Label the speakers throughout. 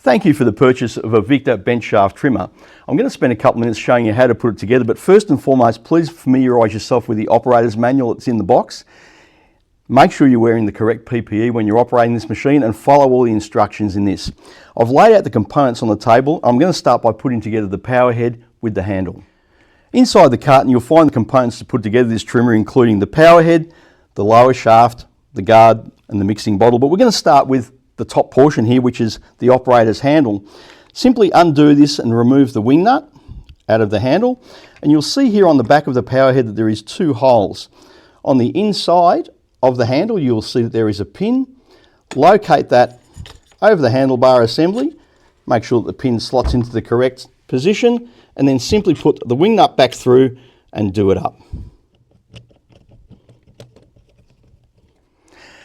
Speaker 1: Thank you for the purchase of a Victa bench shaft trimmer. I'm going to spend a couple of minutes showing you how to put it together, but first and foremost, please familiarise yourself with the operator's manual that's in the box. Make sure you're wearing the correct PPE when you're operating this machine and follow all the instructions in this. I've laid out the components on the table. I'm going to start by putting together the power head with the handle. Inside the carton you'll find the components to put together this trimmer, including the power head, the lower shaft, the guard and the mixing bottle, but we're going to start with the top portion here, which is the operator's handle. Simply undo this and remove the wing nut out of the handle, and you'll see here on the back of the power head that there is two holes. On the inside of the handle you'll see that there is a pin. Locate that over the handlebar assembly, make sure that the pin slots into the correct position, and then simply put the wing nut back through and do it up.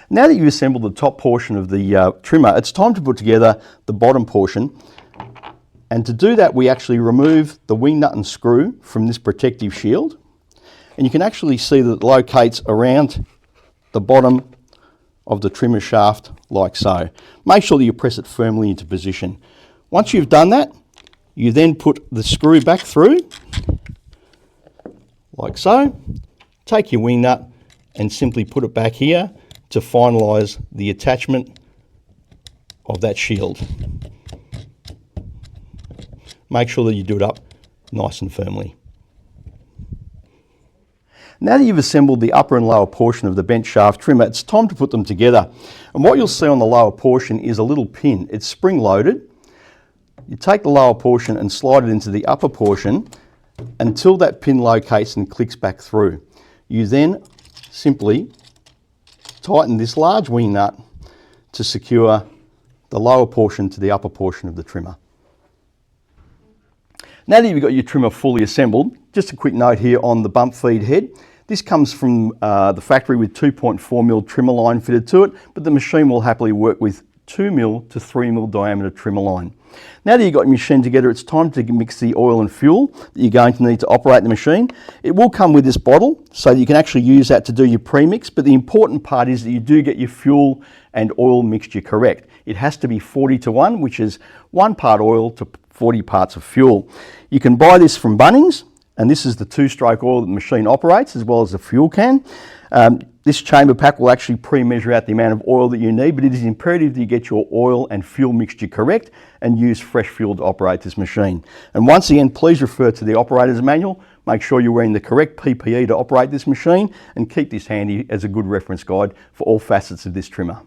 Speaker 1: Now that you've assembled the top portion of the trimmer, it's time to put together the bottom portion. And to do that, we actually remove the wing nut and screw from this protective shield. And you can actually see that it locates around the bottom of the trimmer shaft like so. Make sure that you press it firmly into position. Once you've done that, you then put the screw back through, like so. Take your wing nut and simply put it back here to finalise the attachment of that shield. Make sure that you do it up nice and firmly. Now that you've assembled the upper and lower portion of the bench shaft trimmer, it's time to put them together. And what you'll see on the lower portion is a little pin. It's spring loaded. You take the lower portion and slide it into the upper portion until that pin locates and clicks back through. You then simply tighten this large wing nut to secure the lower portion to the upper portion of the trimmer. Now that you've got your trimmer fully assembled, just a quick note here on the bump feed head. This comes from the factory with 2.4mm trimmer line fitted to it, but the machine will happily work with 2mm to 3mm diameter trimmer line. Now that you've got your machine together, it's time to mix the oil and fuel that you're going to need to operate the machine. It will come with this bottle, so that you can actually use that to do your premix, but the important part is that you do get your fuel and oil mixture correct. It has to be 40:1, which is 1 part oil to 40 parts of fuel. You can buy this from Bunnings, and this is the 2-stroke oil that the machine operates, as well as the fuel can. This chamber pack will actually pre-measure out the amount of oil that you need, but it is imperative that you get your oil and fuel mixture correct and use fresh fuel to operate this machine. And once again, please refer to the operator's manual. Make sure you're wearing the correct PPE to operate this machine, and keep this handy as a good reference guide for all facets of this trimmer.